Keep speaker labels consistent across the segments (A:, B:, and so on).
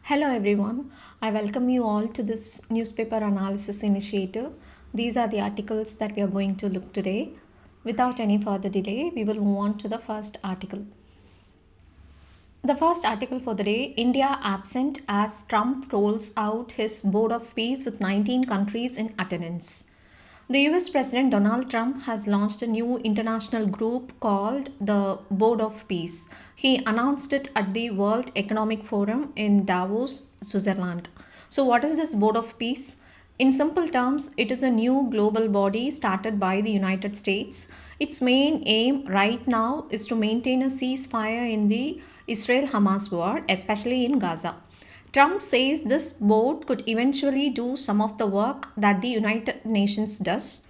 A: Hello everyone, I welcome you all to this newspaper analysis initiative. These are the articles that we are going to look today. Without any further delay, we will move on to the first article. The first article for the day, India absent as Trump rolls out his Board of Peace with 19 countries in attendance. The US President Donald Trump has launched a new international group called the Board of Peace. He announced it at the World Economic Forum in Davos, Switzerland. So, what is this Board of Peace? In simple terms, it is a new global body started by the United States. Its main aim right now is to maintain a ceasefire in the Israel Hamas war, especially in Gaza. Trump says this board could eventually do some of the work that the United Nations does.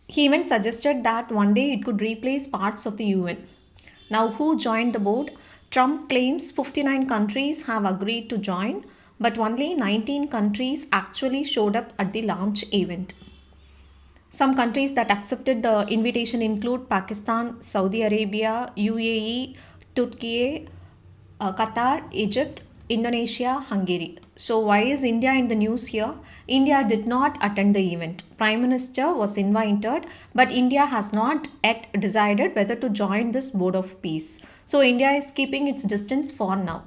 A: He even suggested that one day it could replace parts of the UN. Now, who joined the board? Trump claims 59 countries have agreed to join, but only 19 countries actually showed up at the launch event. Some countries that accepted the invitation include Pakistan, Saudi Arabia, UAE, Turkey, Qatar, Egypt, Indonesia, Hungary. So, why is India in the news here? India did not attend the event. Prime Minister was invited, but India has not yet decided whether to join this Board of Peace. So, India is keeping its distance for now.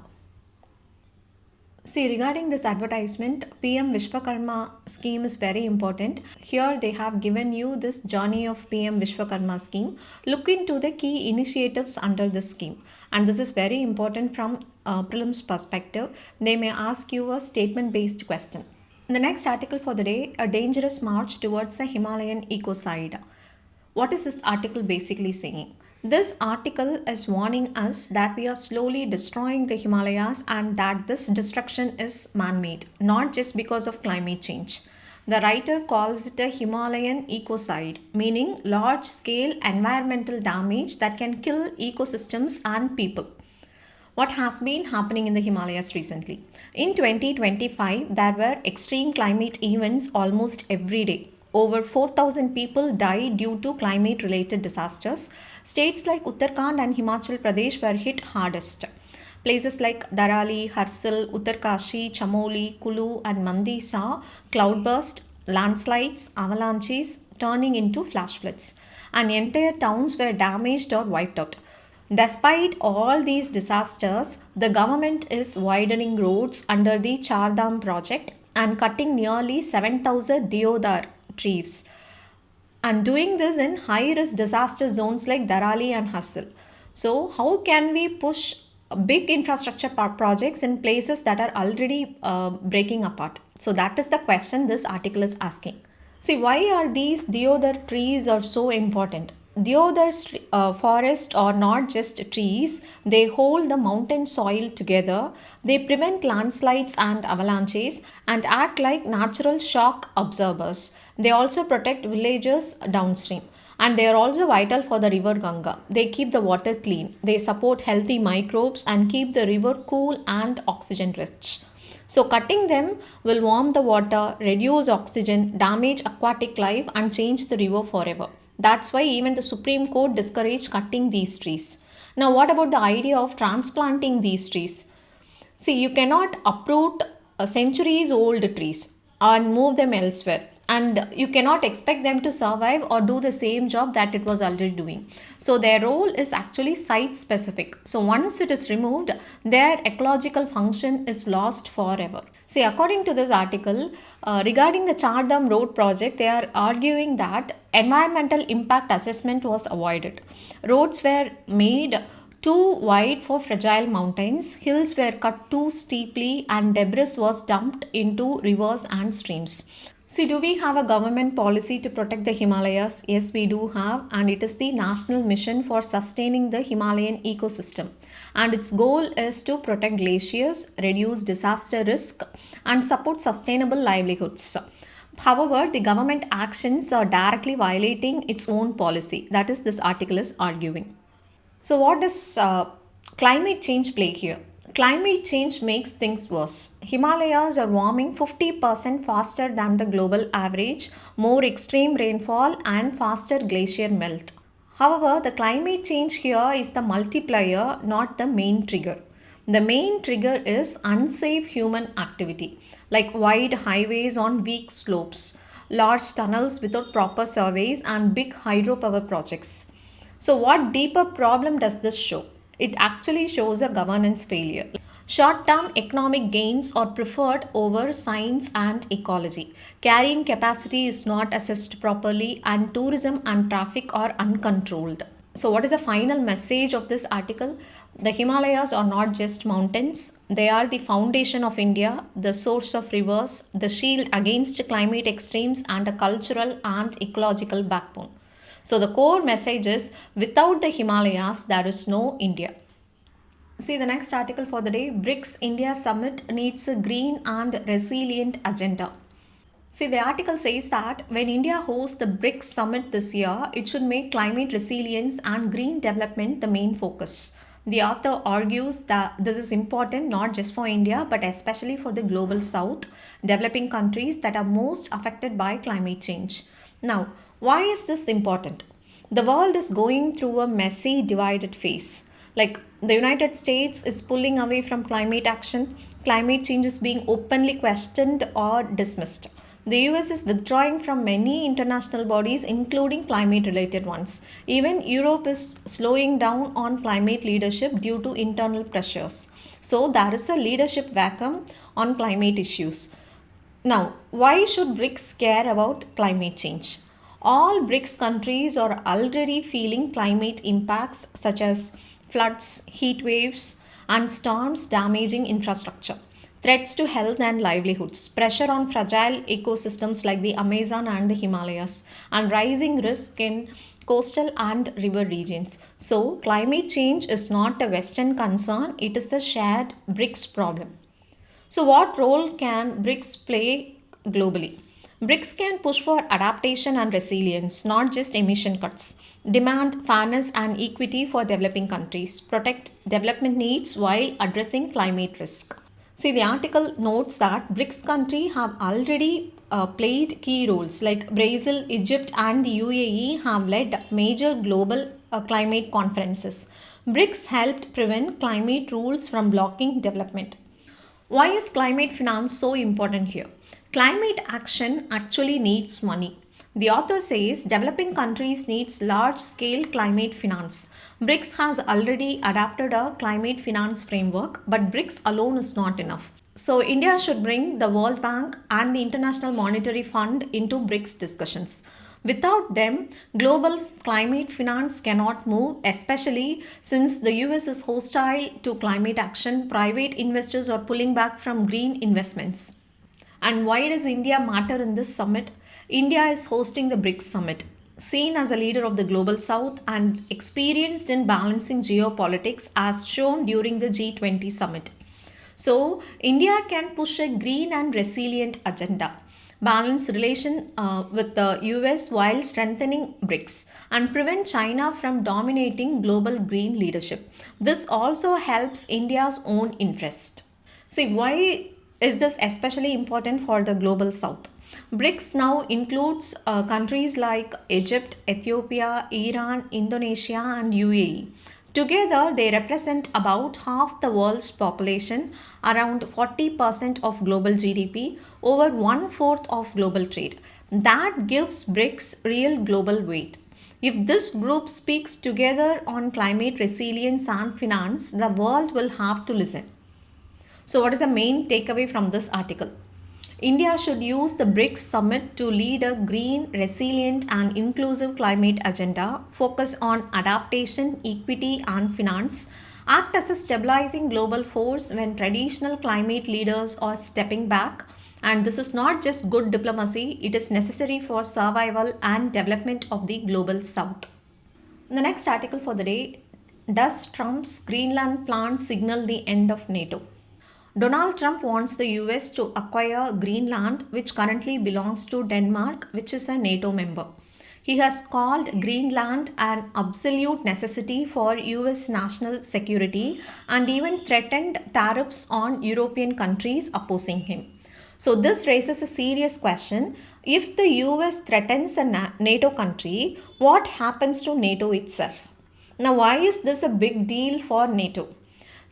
A: See, regarding this advertisement, PM Vishwakarma scheme is very important. Here they have given you this journey of PM Vishwakarma scheme. Look into the key initiatives under this scheme. And this is very important from prelims perspective. They may ask you a statement based question. The next article for the day, a dangerous march towards a Himalayan ecocide. What is this article basically saying? This article is warning us that we are slowly destroying the Himalayas and that this destruction is man made, not just because of climate change. The writer calls it a Himalayan ecocide, meaning large scale environmental damage that can kill ecosystems and people. What has been happening in the Himalayas recently? In 2025, there were extreme climate events almost every day. Over 4,000 people died due to climate related disasters. States like Uttarakhand and Himachal Pradesh were hit hardest. Places like Darali, Harsil, Uttarkashi, Chamoli, Kulu, and Mandi saw cloudburst, landslides, avalanches turning into flash floods, and entire towns were damaged or wiped out. Despite all these disasters, the government is widening roads under the Chardham project and cutting nearly 7,000 deodar trees, and doing this in high risk disaster zones like Darali and Harsil. So, how can we push big infrastructure projects in places that are already breaking apart? So, that is the question this article is asking. See, why are these deodar trees are so important? Deodar forests are not just trees, they hold the mountain soil together, they prevent landslides and avalanches, and act like natural shock absorbers. They also protect villages downstream. And they are also vital for the river Ganga. They keep the water clean, they support healthy microbes, and keep the river cool and oxygen rich. So, cutting them will warm the water, reduce oxygen, damage aquatic life, and change the river forever. That's why even the Supreme Court discouraged cutting these trees. Now, what about the idea of transplanting these trees? See, you cannot uproot centuries old trees and move them elsewhere. And you cannot expect them to survive or do the same job that it was already doing. So, their role is actually site specific. So, once it is removed, their ecological function is lost forever. See, according to this article, regarding the Chardham Road project, they are arguing that environmental impact assessment was avoided. Roads were made too wide for fragile mountains, hills were cut too steeply, and debris was dumped into rivers and streams. See, do we have a government policy to protect the Himalayas? Yes, we do have, and it is the National Mission for Sustaining the Himalayan Ecosystem. And its goal is to protect glaciers, reduce disaster risk, and support sustainable livelihoods. However, the government actions are directly violating its own policy. That is, this article is arguing. So, what does climate change play here? Climate change makes things worse. Himalayas are warming 50% faster than the global average, more extreme rainfall, and faster glacier melt. However, the climate change here is the multiplier, not the main trigger. The main trigger is unsafe human activity, like wide highways on weak slopes, large tunnels without proper surveys, and big hydropower projects. So, what deeper problem does this show? It actually shows a governance failure. Short term economic gains are preferred over science and ecology. Carrying capacity is not assessed properly, and tourism and traffic are uncontrolled. So, what is the final message of this article? The Himalayas are not just mountains, they are the foundation of India, the source of rivers, the shield against climate extremes, and a cultural and ecological backbone. So, the core message is without the Himalayas, there is no India. See the next article for the day, BRICS India Summit needs a green and resilient agenda. See, the article says that when India hosts the BRICS summit this year, it should make climate resilience and green development the main focus. The author argues that this is important not just for India but especially for the global south, developing countries that are most affected by climate change. Now, why is this important? The world is going through a messy, divided phase. Like the United States is pulling away from climate action, climate change is being openly questioned or dismissed. The US is withdrawing from many international bodies, including climate related ones. Even Europe is slowing down on climate leadership due to internal pressures. So, there is a leadership vacuum on climate issues. Now, why should BRICS care about climate change? All BRICS countries are already feeling climate impacts such as floods, heat waves, and storms damaging infrastructure, threats to health and livelihoods, pressure on fragile ecosystems like the Amazon and the Himalayas, and rising risk in coastal and river regions. So, climate change is not a Western concern, it is a shared BRICS problem. So, what role can BRICS play globally? BRICS can push for adaptation and resilience, not just emission cuts. Demand fairness and equity for developing countries. Protect development needs while addressing climate risk. See, the article notes that BRICS countries have already played key roles, like Brazil, Egypt, and the UAE have led major global climate conferences. BRICS helped prevent climate rules from blocking development. Why is climate finance so important here? Climate action actually needs money. The author says developing countries needs large scale climate finance. BRICS has already adapted a climate finance framework, but BRICS alone is not enough. So India should bring the World Bank and the International Monetary Fund into BRICS discussions. Without them, global climate finance cannot move, especially since the US is hostile to climate action. Private investors are pulling back from green investments. And why does India matter in this summit? India is hosting the BRICS summit. Seen as a leader of the global south and experienced in balancing geopolitics as shown during the G20 summit. So, India can push a green and resilient agenda, balance relation with the US while strengthening BRICS, and prevent China from dominating global green leadership. This also helps India's own interest. See, why is this especially important for the global south? BRICS now includes countries like Egypt, Ethiopia, Iran, Indonesia, and UAE. Together, they represent about half the world's population, around 40% of global GDP, over one fourth of global trade. That gives BRICS real global weight. If this group speaks together on climate resilience and finance, the world will have to listen. So, what is the main takeaway from this article? India should use the BRICS summit to lead a green, resilient, and inclusive climate agenda, focus on adaptation, equity, and finance, act as a stabilizing global force when traditional climate leaders are stepping back. And this is not just good diplomacy, it is necessary for survival and development of the global south. The next article for the day, does Trump's Greenland plan signal the end of NATO? Donald Trump wants the US to acquire Greenland, which currently belongs to Denmark, which is a NATO member. He has called Greenland an absolute necessity for US national security and even threatened tariffs on European countries opposing him. So, this raises a serious question. If the US threatens a NATO country, what happens to NATO itself? Now, why is this a big deal for NATO?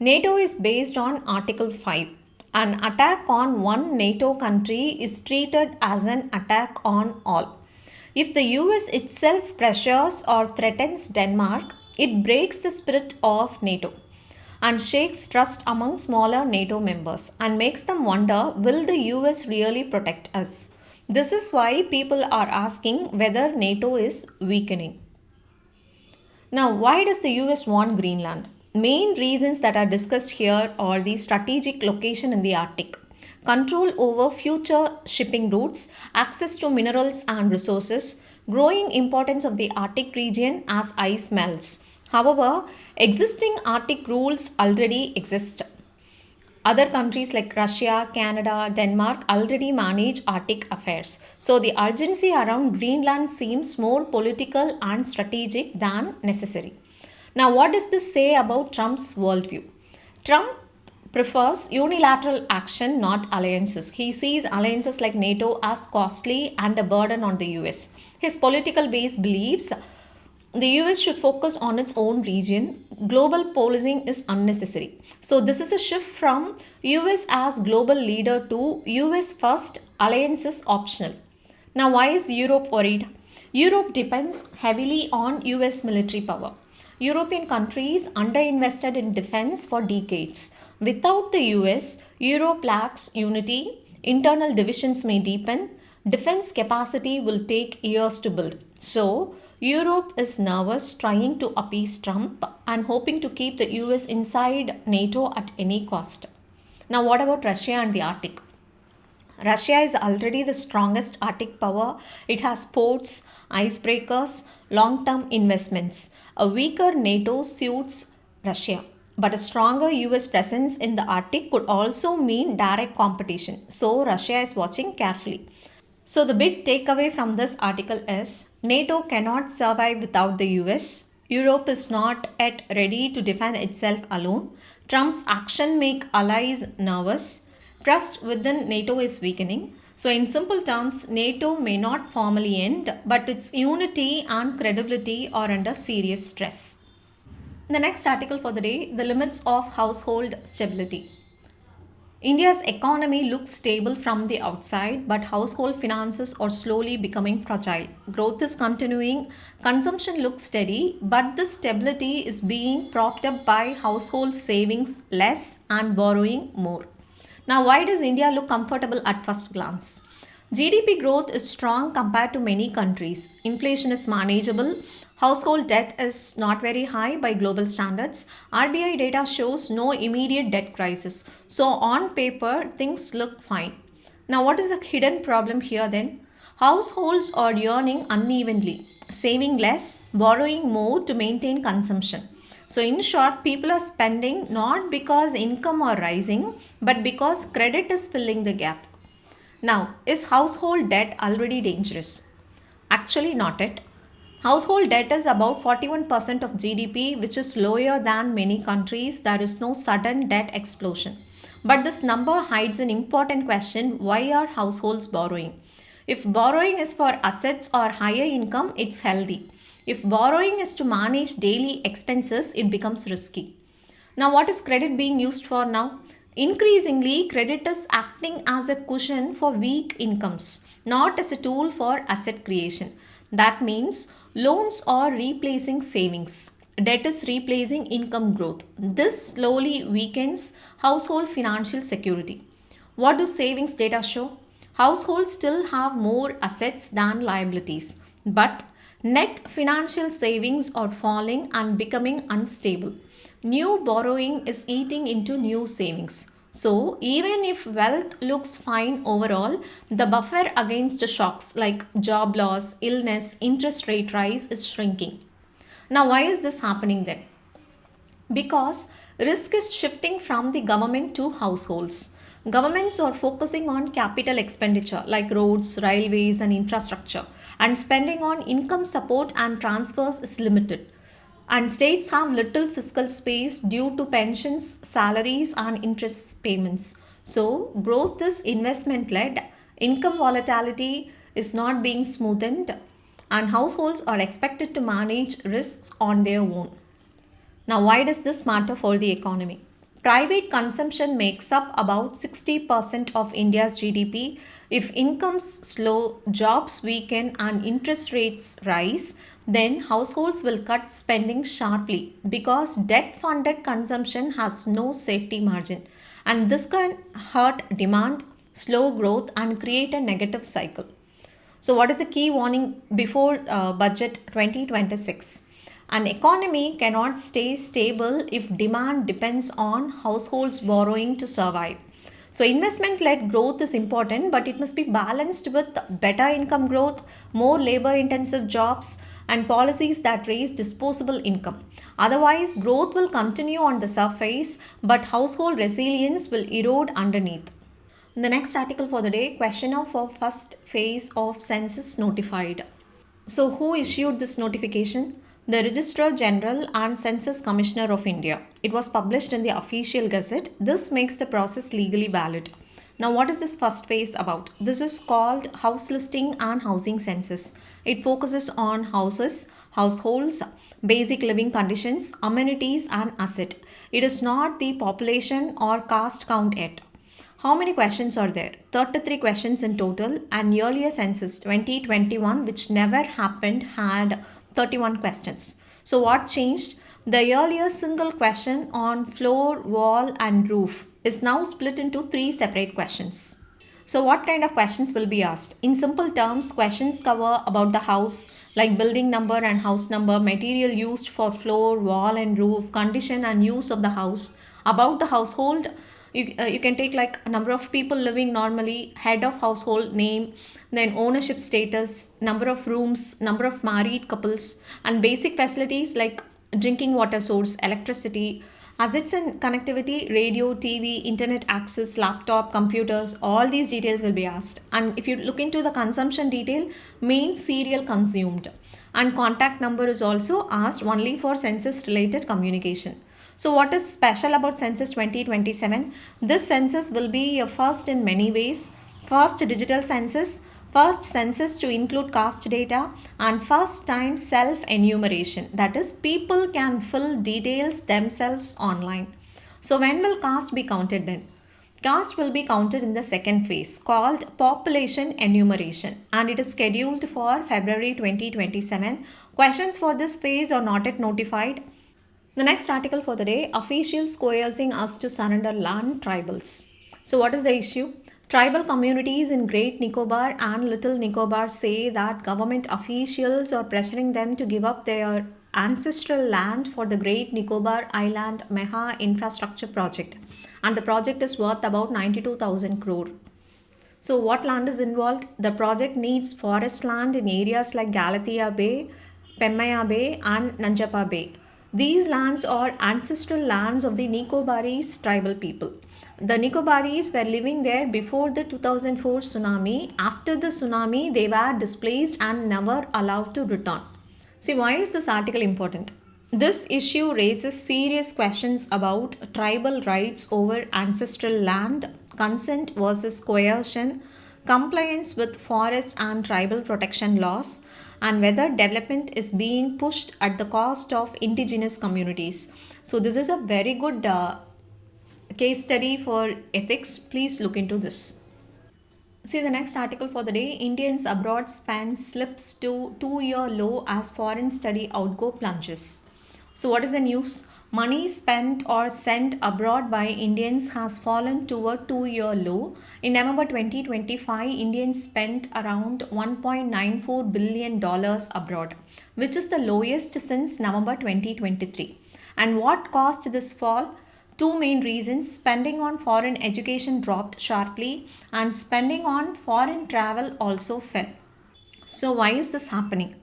A: NATO is based on Article 5. An attack on one NATO country is treated as an attack on all. If the US itself pressures or threatens Denmark, it breaks the spirit of NATO and shakes trust among smaller NATO members and makes them wonder, will the US really protect us? This is why people are asking whether NATO is weakening. Now, why does the US want Greenland? Main reasons that are discussed here are the strategic location in the Arctic, control over future shipping routes, access to minerals and resources, growing importance of the Arctic region as ice melts. However, existing Arctic rules already exist. Other countries like Russia, Canada, Denmark already manage Arctic affairs. So the urgency around Greenland seems more political and strategic than necessary. Now, what does this say about Trump's worldview? Trump prefers unilateral action, not alliances. He sees alliances like NATO as costly and a burden on the US. His political base believes the US should focus on its own region. Global policing is unnecessary. So, this is a shift from US as global leader to US first, alliances optional. Now, why is Europe worried? Europe depends heavily on US military power. European countries underinvested in defense for decades. Without the US, Europe lacks unity, internal divisions may deepen, defense capacity will take years to build. So, Europe is nervous, trying to appease Trump and hoping to keep the US inside NATO at any cost. Now, what about Russia and the Arctic? Russia is already the strongest Arctic power. It has ports, icebreakers, long term investments. A weaker NATO suits Russia. But a stronger US presence in the Arctic could also mean direct competition. So, Russia is watching carefully. So, the big takeaway from this article is NATO cannot survive without the US. Europe is not yet ready to defend itself alone. Trump's action make allies nervous. Trust within NATO is weakening. So, in simple terms, NATO may not formally end, but its unity and credibility are under serious stress. The next article for the day, the limits of household stability. India's economy looks stable from the outside, but household finances are slowly becoming fragile. Growth is continuing, consumption looks steady, but the stability is being propped up by household savings less and borrowing more. Now, why does India look comfortable at first glance? GDP growth is strong compared to many countries. Inflation is manageable. Household debt is not very high by global standards. RBI data shows no immediate debt crisis. So, on paper, things look fine. Now, what is the hidden problem here then? Households are earning unevenly, saving less, borrowing more to maintain consumption. So, in short, people are spending not because income are rising, but because credit is filling the gap. Now, is household debt already dangerous? Actually, not it. Household debt is about 41% of GDP, which is lower than many countries. There is no sudden debt explosion. But this number hides an important question: why are households borrowing? If borrowing is for assets or higher income, it's healthy. If borrowing is to manage daily expenses, it becomes risky. Now, what is credit being used for now? Increasingly, credit is acting as a cushion for weak incomes, not as a tool for asset creation. That means loans are replacing savings. Debt is replacing income growth. This slowly weakens household financial security. What do savings data show? Households still have more assets than liabilities, but net financial savings are falling and becoming unstable. New borrowing is eating into new savings. So, even if wealth looks fine overall, the buffer against shocks like job loss, illness, interest rate rise is shrinking. Now, why is this happening then? Because risk is shifting from the government to households. Governments are focusing on capital expenditure like roads, railways, and infrastructure, and spending on income support and transfers is limited. And states have little fiscal space due to pensions, salaries, and interest payments. So, growth is investment led, income volatility is not being smoothened, and households are expected to manage risks on their own. Now, why does this matter for the economy? Private consumption makes up about 60% of India's GDP. If incomes slow, jobs weaken, and interest rates rise, then households will cut spending sharply because debt funded consumption has no safety margin. And this can hurt demand, slow growth, and create a negative cycle. So, what is the key warning before budget 2026? An economy cannot stay stable if demand depends on households borrowing to survive. So, investment led growth is important, but it must be balanced with better income growth, more labor intensive jobs, and policies that raise disposable income. Otherwise, growth will continue on the surface, but household resilience will erode underneath. The next article for the day, question of first phase of census notified. So, who issued this notification? The Registrar General and Census Commissioner of India. It was published in the official gazette. This makes the process legally valid. Now, what is this first phase about? This is called house listing and housing census. It focuses on houses, households, basic living conditions, amenities, and asset. It is not the population or caste count yet. How many questions are there? 33 questions in total, and earlier census 2021, which never happened, had 31 questions. So, what changed? The earlier single question on floor, wall, and roof is now split into three separate questions. So, what kind of questions will be asked? In simple terms, questions cover about the house, like building number and house number, material used for floor, wall, and roof, condition and use of the house, about the household. You can take like a number of people living normally, head of household name, then ownership status, number of rooms, number of married couples, and basic facilities like drinking water source, electricity, assets and connectivity, radio, TV, internet access, laptop, computers, all these details will be asked. And if you look into the consumption detail, main cereal consumed. And contact number is also asked only for census related communication. So, what is special about Census 2027? This census will be a first in many ways. First digital census, first census to include caste data, and first time self enumeration. That is, people can fill details themselves online. So, when will caste be counted then? Caste will be counted in the second phase called population enumeration, and it is scheduled for February 2027. Questions for this phase are not yet notified. The next article for the day, officials coercing us to surrender land, tribals. So, what is the issue? Tribal communities in Great Nicobar and Little Nicobar say that government officials are pressuring them to give up their ancestral land for the Great Nicobar Island Meha infrastructure project. And the project is worth about 92,000 crore. So, what land is involved? The project needs forest land in areas like Galathea Bay, Pemmaya Bay, and Nanjapa Bay. These lands are ancestral lands of the Nicobarese tribal people. The Nicobarese were living there before the 2004 tsunami. After the tsunami, they were displaced and never allowed to return. See, why is this article important? This issue raises serious questions about tribal rights over ancestral land, consent versus coercion, compliance with forest and tribal protection laws, and whether development is being pushed at the cost of indigenous communities. So, this is a very good case study for ethics. Please look into this. See the next article for the day, Indians abroad spend slips to 2-year low as foreign study outgo plunges. So what is the news? Money spent or sent abroad by Indians has fallen to a 2-year low. In November 2025, Indians spent around $1.94 billion abroad, which is the lowest since November 2023. And what caused this fall? Two main reasons: spending on foreign education dropped sharply, and spending on foreign travel also fell. So, why is this happening?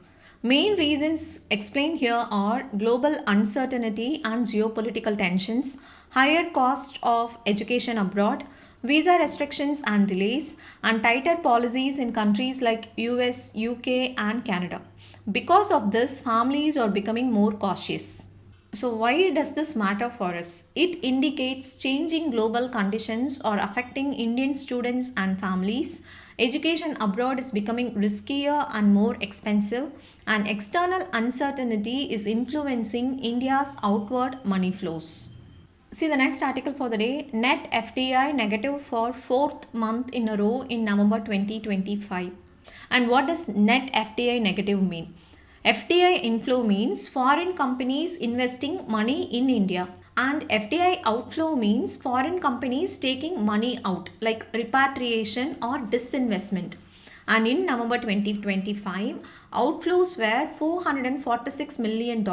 A: Main reasons explained here are global uncertainty and geopolitical tensions, higher cost of education abroad, visa restrictions and delays, and tighter policies in countries like US, UK, and Canada. Because of this, families are becoming more cautious. So, why does this matter for us? It indicates changing global conditions are affecting Indian students and families. Education abroad is becoming riskier and more expensive, and external uncertainty is influencing India's outward money flows. See the next article for the day. Net FDI negative for fourth month in a row in November 2025. And what does net FDI negative mean? FDI inflow means foreign companies investing money in India. And FDI outflow means foreign companies taking money out, like repatriation or disinvestment. And in November 2025, outflows were $446 million,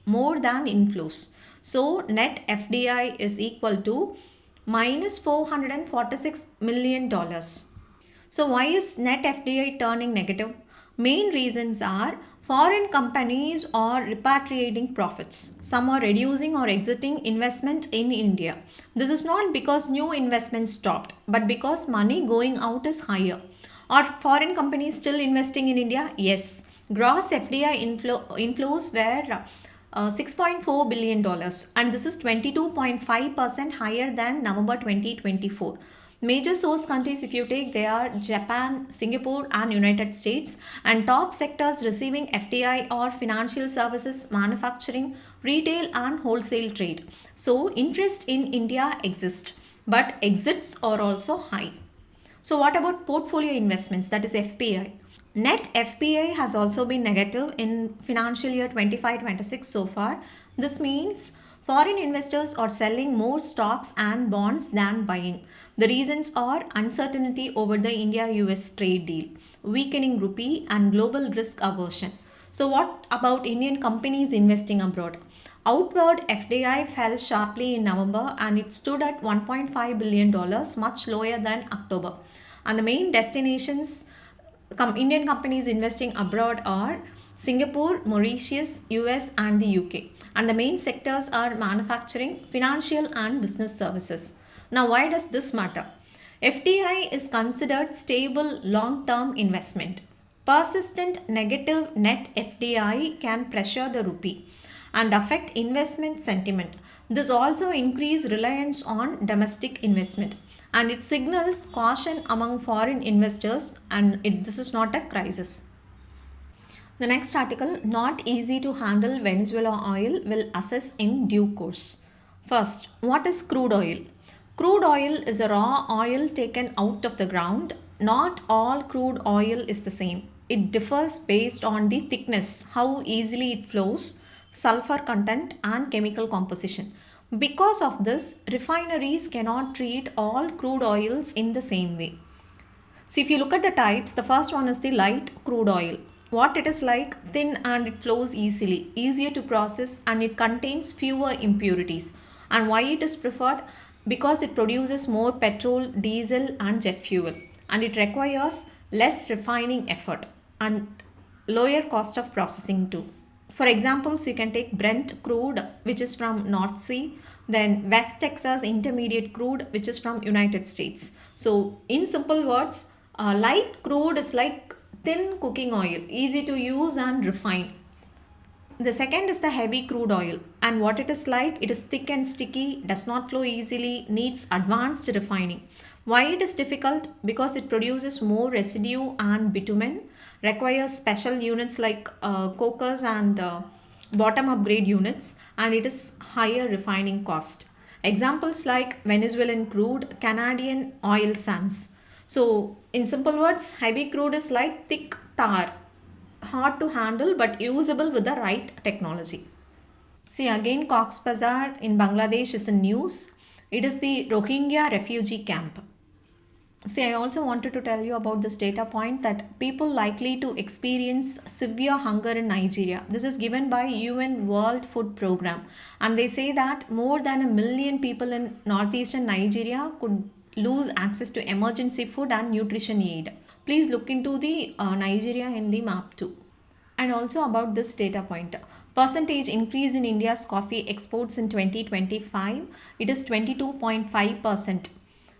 A: more than inflows. So, net FDI is equal to minus $446 million. So, why is net FDI turning negative? Main reasons are foreign companies are repatriating profits. Some are reducing or exiting investment in India. This is not because new investments stopped, but because money going out is higher. Are foreign companies still investing in India? Yes. Gross FDI inflows were $6.4 billion dollars, and this is 22.5% higher than November 2024. Major source countries, if you take, they are Japan, Singapore, and United States. And top sectors receiving FDI are financial services, manufacturing, retail, and wholesale trade. So, interest in India exists, but exits are also high. So, what about portfolio investments, that is FPI? Net FPI has also been negative in financial year 25-26 so far. This means foreign investors are selling more stocks and bonds than buying. The reasons are uncertainty over the India US trade deal, weakening rupee, and global risk aversion. So, what about Indian companies investing abroad? Outward FDI fell sharply in November and it stood at $1.5 billion, much lower than October. And the main destinations Indian companies investing abroad are Singapore, Mauritius, US, and the UK. And the main sectors are manufacturing, financial, and business services. Now, why does this matter? FDI is considered stable long term investment. Persistent negative net FDI can pressure the rupee and affect investment sentiment. This also increases reliance on domestic investment and it signals caution among foreign investors and this is not a crisis. The next article, not easy to handle Venezuela oil, will assess in due course. First, what is crude oil? Crude oil is a raw oil taken out of the ground. Not all crude oil is the same. It differs based on the thickness, how easily it flows, sulfur content, and chemical composition. Because of this, refineries cannot treat all crude oils in the same way. So if you look at the types, the first one is the light crude oil. What it is like, thin and it flows easily, easier to process and it contains fewer impurities. And why it is preferred? Because it produces more petrol, diesel and jet fuel and it requires less refining effort and lower cost of processing too. For examples, you can take Brent crude, which is from North Sea, then West Texas Intermediate crude, which is from United States. So, in simple words, light crude is like thin cooking oil, easy to use and refine. The second is the heavy crude oil, and what it is like, it is thick and sticky, does not flow easily, needs advanced refining. Why it is difficult? Because it produces more residue and bitumen, requires special units like cokers and bottom upgrade units, and it is higher refining cost. Examples like Venezuelan crude, Canadian oil sands. So, in simple words, heavy crude is like thick tar, hard to handle but usable with the right technology. See again, Cox's Bazar in Bangladesh is in news. It is the Rohingya refugee camp. See, I also wanted to tell you about this data point that people likely to experience severe hunger in Nigeria. This is given by UN World Food Program, and they say that more than 1 million people in northeastern Nigeria could lose access to emergency food and nutrition aid. Please look into the Nigeria in the map too. And also about this data point, percentage increase in India's coffee exports in 2025, it is 22.5%.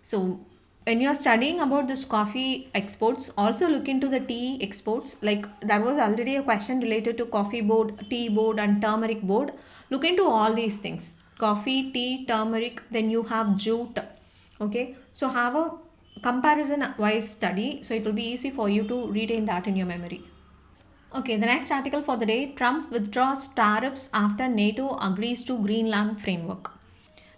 A: So when you are studying about this coffee exports, also look into the tea exports. Like there was already a question related to coffee board, tea board and turmeric board. Look into all these things, coffee, tea, turmeric, then you have jute. Okay, so have a comparison wise study, so it will be easy for you to retain that in your memory. Okay, the next article for the day, Trump withdraws tariffs after NATO agrees to Greenland framework.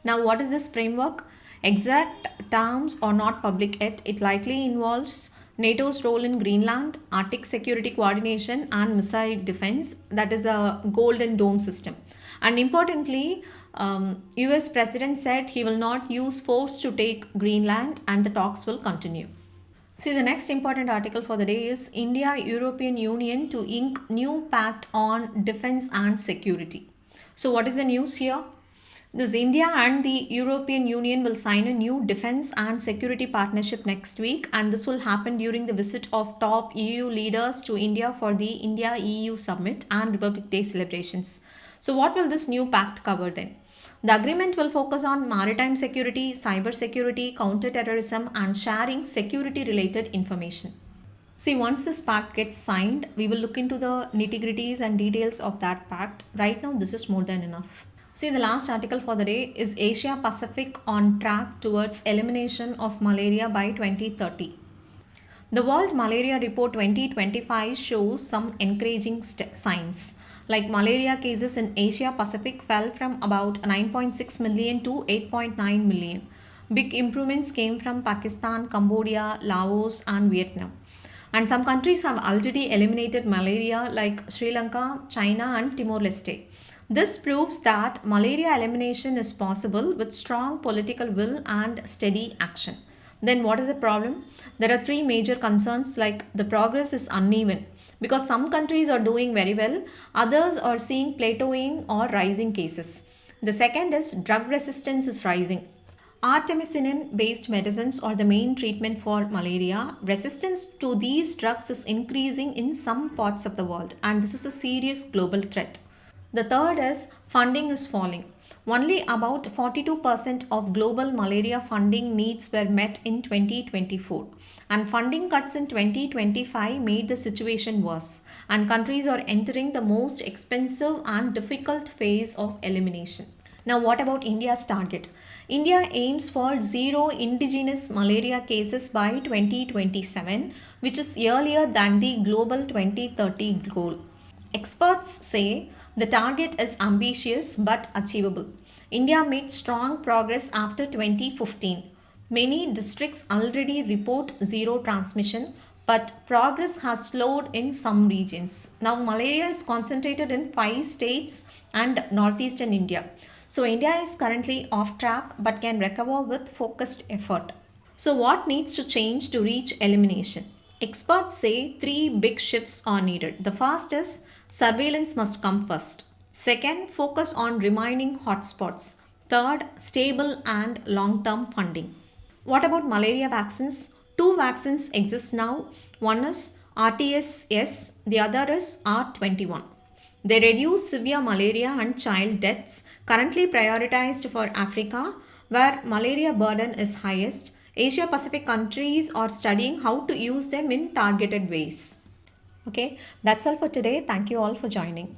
A: Now, what is this framework? Exact terms are not public yet. It likely involves NATO's role in Greenland, Arctic security coordination, and missile defense. That is a golden dome system. And importantly, US President said he will not use force to take Greenland, and the talks will continue. See, the next important article for the day is India European Union to ink new pact on defense and security. So, what is the news here? This India and the European Union will sign a new defense and security partnership next week, and this will happen during the visit of top EU leaders to India for the India EU summit and Republic Day celebrations. So, what will this new pact cover then? The agreement will focus on maritime security, cyber security, counter-terrorism, and sharing security related information. See, once this pact gets signed, we will look into the nitty-gritties and details of that pact. Right now, this is more than enough. See, the last article for the day is Asia Pacific on track towards elimination of malaria by 2030. The World Malaria Report 2025 shows some encouraging signs. Like malaria cases in Asia Pacific fell from about 9.6 million to 8.9 million. Big improvements came from Pakistan, Cambodia, Laos, and Vietnam. And some countries have already eliminated malaria, like Sri Lanka, China, and Timor Leste. This proves that malaria elimination is possible with strong political will and steady action. Then, what is the problem? There are three major concerns, like the progress is uneven because some countries are doing very well, others are seeing plateauing or rising cases. The second is drug resistance is rising. Artemisinin based medicines are the main treatment for malaria. Resistance to these drugs is increasing in some parts of the world, and this is a serious global threat. The third is funding is falling. Only about 42% of global malaria funding needs were met in 2024, and funding cuts in 2025 made the situation worse, and countries are entering the most expensive and difficult phase of elimination. Now, what about India's target? India aims for zero indigenous malaria cases by 2027, which is earlier than the global 2030 goal. Experts say the target is ambitious but achievable. India made strong progress after 2015. Many districts already report zero transmission, but progress has slowed in some regions. Now, malaria is concentrated in 5 states and northeastern India. So, India is currently off track but can recover with focused effort. So, what needs to change to reach elimination? Experts say three big shifts are needed. The first is surveillance must come first. Second, focus on remaining hotspots. Third, stable and long term funding. What about malaria vaccines? Two vaccines exist now. One is RTS-S, the other is R21. They reduce severe malaria and child deaths, currently prioritized for Africa, where malaria burden is highest. Asia Pacific countries are studying how to use them in targeted ways. Okay, that's all for today. Thank you all for joining.